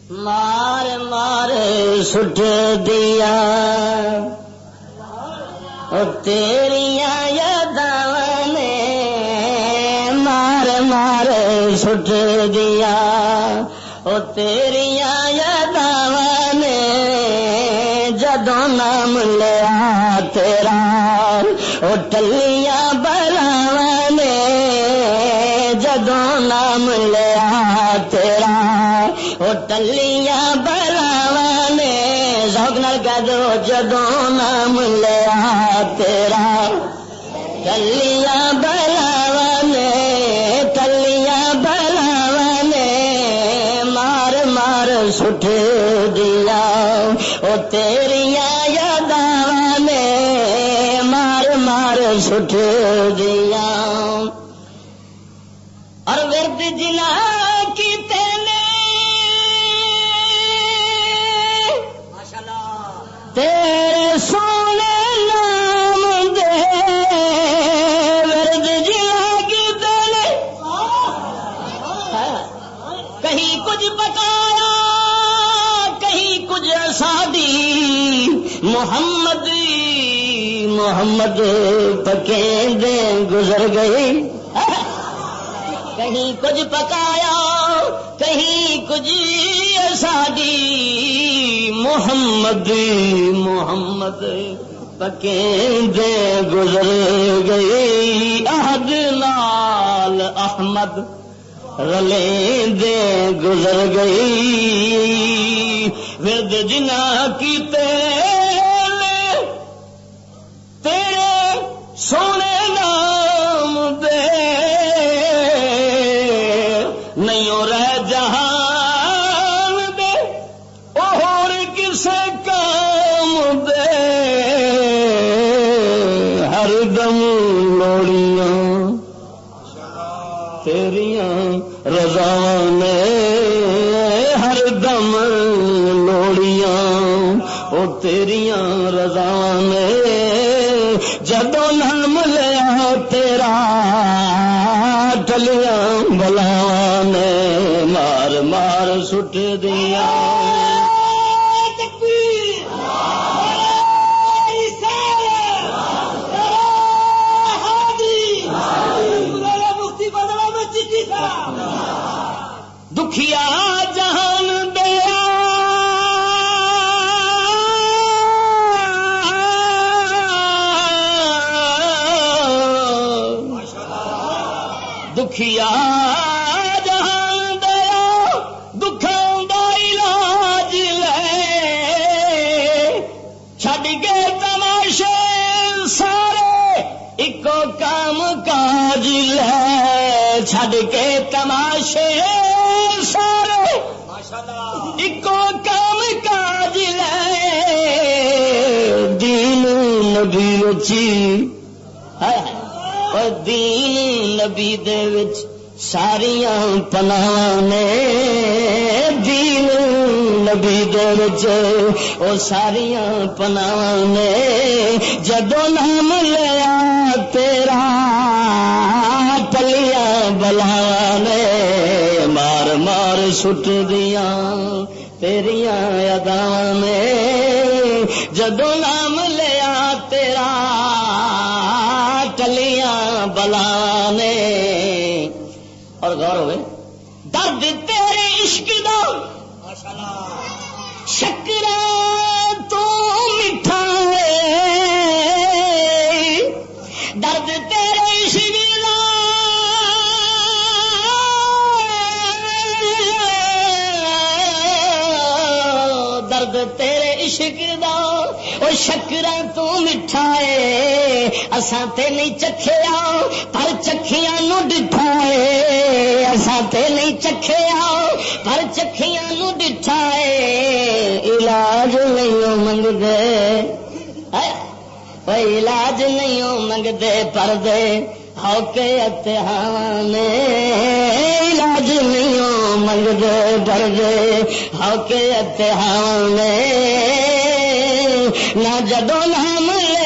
مار مار سٹ دیا تیریاں یاداں نے مار مار سٹ دیا تیریاں یاداں نے جدوں نام لیا تیرا ٹلیاں بلاواں نے جدوں نام لیا تیرا ٹلیاں بلاواں نے ذوق نال کہہ دو جدوں نام لیا تیرا ٹلیاں بلاواں نے ٹلیاں بلاواں نے مار مار سٹ دیا تیریاں یاداں نے مار مار سٹ دیا اور ورد جنا کی تیرے سونے نام دے ورد جلا کی تیرے کہیں کچھ پکایا کہیں کچھ سادی محمد محمد پکیں دے گزر گئی کہیں کچھ پکایا کہیں کچھ سادی محمد محمد پکیں دے گزر گئی عہد نال احمد رلیں دے گزر گئی ورد جنا کی تیرے سونے نام دے نہیں رہ جہان دے اور کسے کام دے ہر دم لوڑیاں تیریاں رضا نے ہر دم لوڑیاں او تیریاں رضا نے جدوں نام لیا تیرا ٹلیاں بلاواں نے مار مار سٹ دیا دکھیا جہان دیا دکھیا جہان دیا دکھاں دا علاج لے چھڈ کے تماشے سارے اکو کام کاج لے چھڈ کے تماشے سارے اکو کام کاج لے دین نبی اچھی دین نبی دے وچ ساریاں پناہ نے دین نبی دے وچ او ساریاں پناہ نے جدوں نام لیا تیرا ٹلیاں بلاواں نے مار مار سٹ دیاں تیریاں یاداں نے جدوں نام لیا تیرا ٹلیاں بلاواں نے اور غور ہوئے درد تیرے عشق دا شکراں تو میٹھا ہے درد تیرے عشق دا درد تیرے عشق دا او شکراں تو میٹھا ہے اساں تے نہیں چکھیا پر چکھیاں نو ڈٹھا ہے اساں تے نہیں چکھیا پر چکھیاں نو ڈٹھا ہے علاج نہیں منگ دے علاج نہیں منگ دے پر دے ہو کے اتحان علاج نہیں منگ دے پر دے ہو کے اتحان نہ جدوں نام لے